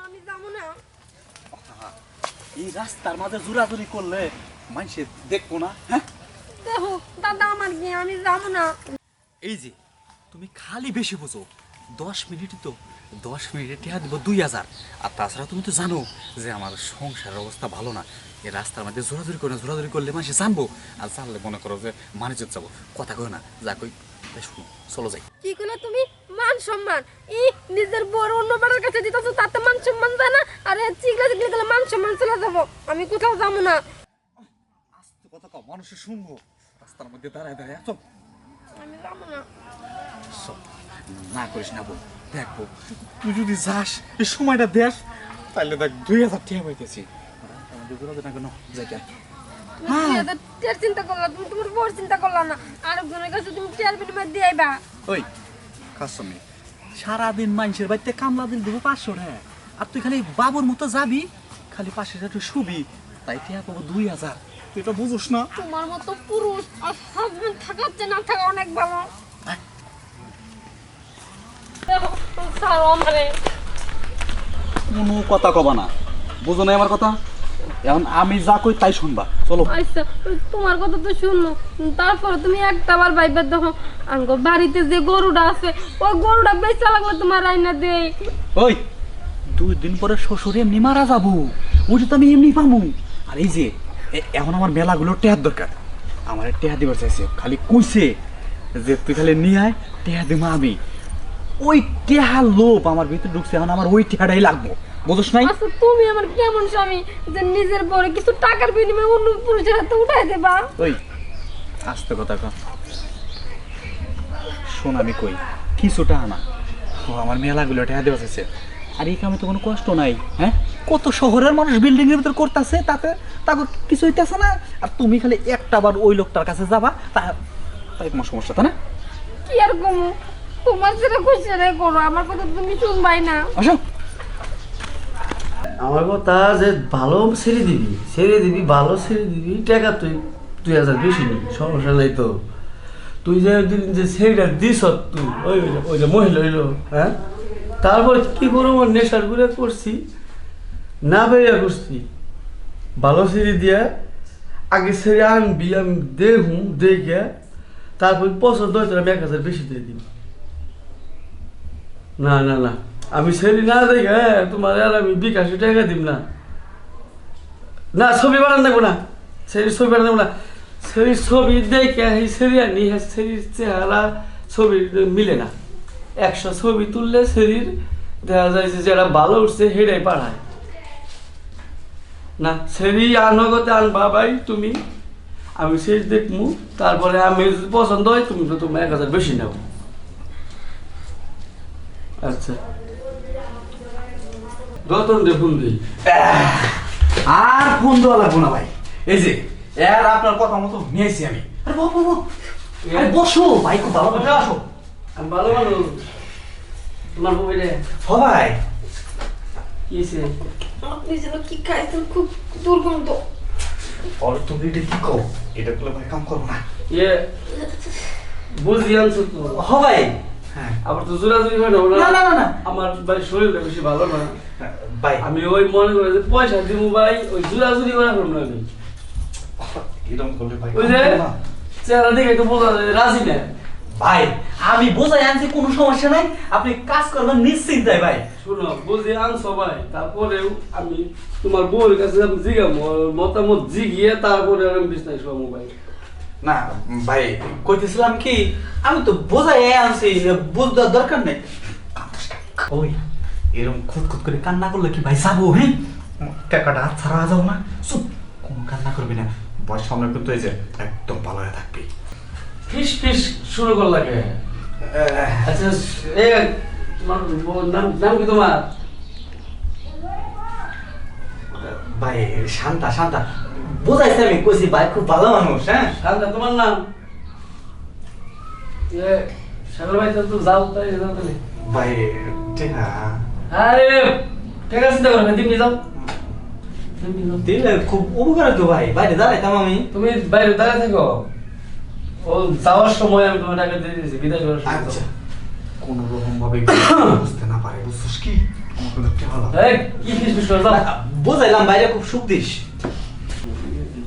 আমি যাবো না। এই রাস্তার মাঝে জোরাজুরি করলে মানুষে দেখবো না? হ্যাঁ দেখো দাদা আমার কি, আমি যাবো না। এই যে তুমি খালি বেশি বোঝো, 10 মিনিট তো 10 মিনিটে টেহা দিব 2000। আর তাছাড়া তুমি তো জানো যে আমার সংসারের অবস্থা ভালো না। এই রাস্তার মধ্যে জোরাজুরি করে না, জোরাজুরি করলে মানুষ জানবো, আর জানলে মনে করো যে মানুষ যাবো। কথা কই না, যা কই শুনো, চলো যাই। কি করলে তুমি? মান সম্মান নিজের বড় অন্য বাড়ার কাছে দিতেছো, তাতে মান সম্মান যায় না? আরে চিগলা চিগলি করলে মান সম্মান চলে যাবো। আমি কোথাও যাবো না। আস্তে কথা কও, মানুষে শুনবো। রাস্তার মধ্যে দাঁড়ায় দাঁড়ায় চল। আমি যাবো না। চল, না করিস না বল, দেখবো তুই যদি যাস এই সময়টা দেখ, তাহলে দেখ 2000 টাকা পাইতেছি। আমাদের ঘোরাতে না কেন জায়গা তুমি চিন্তা করলা, তুমি তোমার বড় চিন্তা করলা না। আরেকজনের কাছে তুমি টিয়ার বিনিময় দিয়ে আইবা। ওই কাসমি, সারাদিন মানুষের বাড়িতে কামলা দিল দেবো 500 টাকা, আর তুই খালি বাবুর মতো যাবি, খালি 500 টাকা তুই শুবি, তাই টাকা পাবো 2000। তুই এটা বুঝোস না? তোমার মতো পুরুষ আর হাজবেন্ড থাকাচ্ছে না থাকা অনেক ভালো। ছাড়ো আমারে। কোনো কথা কবা না, বুঝো না আমার কথা? এখন আমি যা কই তাই শুনবা, চলো। আচ্ছা তোমার কথা তো শুনলো, তারপরে তুমি একটা বার ভাইবার দেখো আঙ্গ বাড়িতে যে গরুটা আছে, ওই গরুটা বেচা লাগলে তোমার আইনা দেই। ওই 2 দিন পরে শ্বশুর এমনি মারা যাবো, ওইটা তো আমি এমনি পামু। আর এই যে এখন আমার মেলাগুলো টেহার দরকার, আমার টেহা দিবার চাইছে, খালি কইছে যে তুই খালি নিয়ে আয়, টেহা দিব আমি। ওই টেহার লোভ আমার ভিতরে ঢুকছে, এখন আমার ওই টেহাটাই লাগবো, বুঝছ নাই? আচ্ছা তুমি আমার কেমন স্বামী যে নিজের পরে কিছু টাকার বিনিময়ে অন্য পুরুষের হাতে উঠাই দেবা? ওই আস্তে কথা কর, শোন আমি কই কিছুটা না, ও আমার মেলাগুলো টেহা দেওয়া চাইছে। আর এই কামে তো কোনো কষ্ট নাই। হ্যাঁ, কত শহরের মানুষ বিল্ডিং এর ভিতর করতেছে, তাতে তাকে কিছু হইতেছে না। আর তুমি খালি একটা বার ওই লোকটার কাছে যাবা, তাই তোমার সমস্যা, তাই না? কি আর কমু, তোমার যেটা খুশি রে করো, আমার কথা তুমি শুনবাই না। আসো। আমার কথা যে ভালো ছেড়ে দিবি ভালো ছেড়ে দিবি, টাকা তুই 2000 বেশি নি, সমস্যা নাই তো। তুই যে দিন যে ছেড়েটা দিস তুই ওই যে মহিলা হইলো, হ্যাঁ, তারপর কি করবো, আমার নেশার করে করছি না, বেরিয়া করছি ভালো ছেড়ে দিয়া, আগে ছেড়ে আনবি, আমি দেখে তারপর পছন্দ হয়তো আমি 1000 বেশি দিয়ে দিবি। না না না, আমি ছেড়ে না দেখে তোমার আর আমি বিকাশে টাকা দিব না। না ছবি বানান দেবো না, ছেড়ির ছবি বানান দেবো না। ছেড়ির ছবি দেখে ছেড়ি আনি, ছেড়ির চেহারা ছবি মিলে না। 100 ছবি তুললে ছেড়ির দেখা যায় যে যারা ভালো উঠছে হেডাই পাঠায় না। ছেড়ি আনগতে আনবা ভাই তুমি, আমি ছেড়ি দেখমু, তারপরে আমি যদি পছন্দ হয় তুমি তো তুমি 1000 বেশি নেব। আচ্ছা রতন দেখুন দিই। আর ফোন দেওয়া লাগবো না ভাই, এই যে এর আপনার কথা মতো নিয়েছি আমি। আরে বাবু, আরে বসো ভাই, খুব ভালো কথা, আসো। আমি ভালো ভালো তোমার মোবাইলে ভাই কি হয়েছে? আপনি যেন কি খাইছেন, খুব দুর্গন্ধ। আর তুমি এটা কি কও, এটা করলে ভাই কাম করবো না। ইয়ে বুঝি আনছো তো? হ ভাই। হ্যাঁ আবার তো জোরাজুরি হয় না? না না না না আমার ভাই শরীরটা বেশি ভালো না ভাই, আমি ওই মনে করে যে পয়সা দিব ভাই, ওই জোরাজুরি করা করবো না আমি। এরকম করলে ভাই ওই যে চেহারা দেখে তো বোঝা যায় রাজি না। ভাই আমি বোঝাই আনছি, কোনো সমস্যা নাই, আপনি কাজ করবেন নিশ্চিন্তায় ভাই। শোনো বুঝি আনছো ভাই, তারপরেও আমি তোমার বউয়ের কাছে জিগাবো, মতামত জিগিয়ে তারপরে আমি বিছনায় শোয়াবো ভাই। না ভাই, কইতেছিলাম কি, আমি তো বোঝাই আনছি, বুঝতে দরকার নেই। ওই এরকম খুদ খুদ করে কান্না করলে কি ভাই যাবো? হ্যাঁ, টাকাটা হাত ছাড়া যাবো না। চুপ, কোনো কান্না করবি না, বয়স সামনে কিন্তু এই যে একদম ভালো হয়ে থাকবি। ফিস ফিস শুরু কর লাগে। আচ্ছা এ তোমার নাম কি তোমার? ভাই শান্তা, শান্তা বোঝাইছে, আমি কইছি ভাই খুব ভালো মানুষ। হ্যাঁ শান্তা তোমার নাম? এ সাগর ভাই তো যাও, তাই যাও তাহলে। ভাই ঠিক আছে, আরে ঠিক আছে, চিন্তা করো না, দিন যাও। দিলে খুব উপকার হতো ভাই, বাইরে দাঁড়াইতাম আমি। তুমি বাইরে দাঁড়িয়ে থাকো, ও যাওয়ার সময় আমি তোমার টাকা দিয়ে দিয়েছি, বিদায় করার সময়। আচ্ছা, কোন রকম ভাবে বুঝতে না পারে, বুঝছিস কি? এই কি ফিস করে দাও বুঝাইলাম বাইরে খুব সুখ দিস।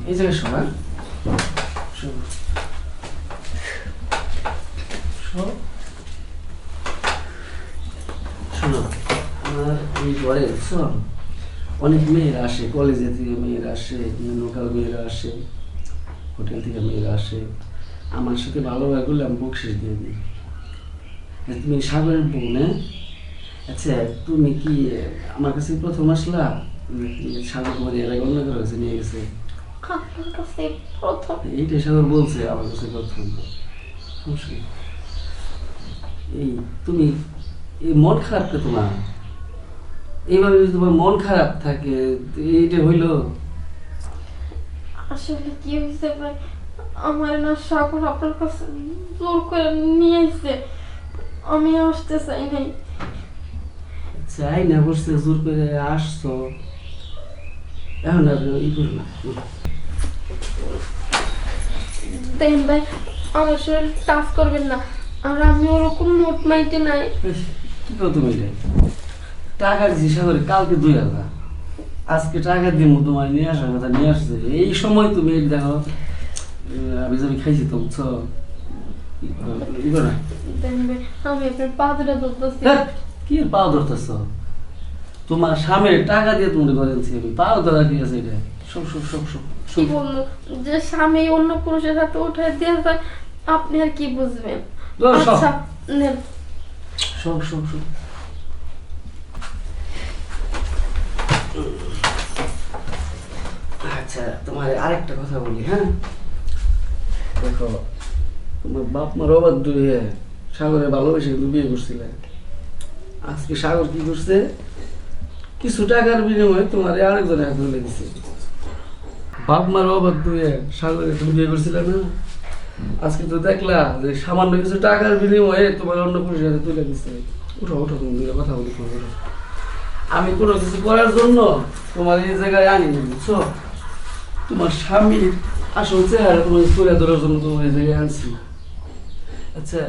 এই জায়গায় শোনা শোনো আমার এই ঘরে শোন অনেক মেয়েরা আসে, কলেজে থেকে মেয়েরা আসে, লোকাল মেয়েরা আসে, হোটেল থেকে মেয়েরা আসে। আমার সাথে ভালো ভাবে করলে আমি বকশিস দিয়ে দিই। তুমি সাগরের বউ না? আচ্ছা তুমি কি আমার কাছে প্রথম আসলা? সাগর তোমার এর আগে অন্য কারো কাছে নিয়ে গেছে? আপনার কাছে প্রথম। এইটাই সাগর বলছে আমার কাছে প্রথম। সমস্যা নেই। এই তুমি এই মন খারাপ কে তোমার? এইভাবে যদি তোমার মন খারাপ থাকে এইটা হইলো? আসলে কি হয়েছে ভাই, আমার না সাগর আপনার কাছে জোর করে নিয়ে এসে, আমি আসতে চাই নাই। চাই না বসতে জোর করে আসছো, এখন আর ই করো না। দেখেন ভাই, আমার শরীর টাচ করবেন না, আর আমি ওরকম নোট মাইতে নাই। কি করো তুমি এটা? টাকা দিছি সাগরে কালকে 2000, আজকে টাকা দিব তোমার নিয়ে আসার কথা নিয়ে আসছে। এই সময় তুমি এটা দেখো আমি যদি খাইছি তো বুঝছো ই করো না। দেখেন ভাই, আমি আপনার পা দুটা ধরতেছি। ধ্যাৎ, কি আর পাও ধরতেছ? তোমার স্বামীর টাকা দিয়ে তুমি করেছি আমি, পাও ধরা কি আছে এটা? সব সব সব সব কি বলবো যে স্বামী অন্য পুরুষের সাথে উঠে দিয়ে যায়, আপনি আর কি বুঝবেন? ধরো সব। আচ্ছা নেন। সব সব সব আচ্ছা তোমার আরেকটা কথা বলি, হ্যাঁ দেখো তোমার বাপ মার অবাধ্য হয়ে সাগরে ভালোবেসে কিন্তু বিয়ে করছিলে। আজকে সাগর কি করছে, কিছু টাকার বিনিময়ে তোমার আরেকজনের হাতে তুলে দিছে। বাপ মার অবাধ্য হয়ে সাগরে তুমি বিয়ে করছিলে না, আজকে তো দেখলা যে সামান্য কিছু টাকার বিনিময়ে তোমার অন্য পুরুষের হাতে তুলে দিচ্ছে। উঠো উঠো, তুমি দুটো কথা বলি উঠো। আমি কোনো কিছু করার জন্য তোমার এই জায়গায় আনিনি, বুঝছো? তোমার স্বামীর আসল চেহারা তোমার তুলে ধরার জন্য তোমার এই জায়গায় আনছি। আচ্ছা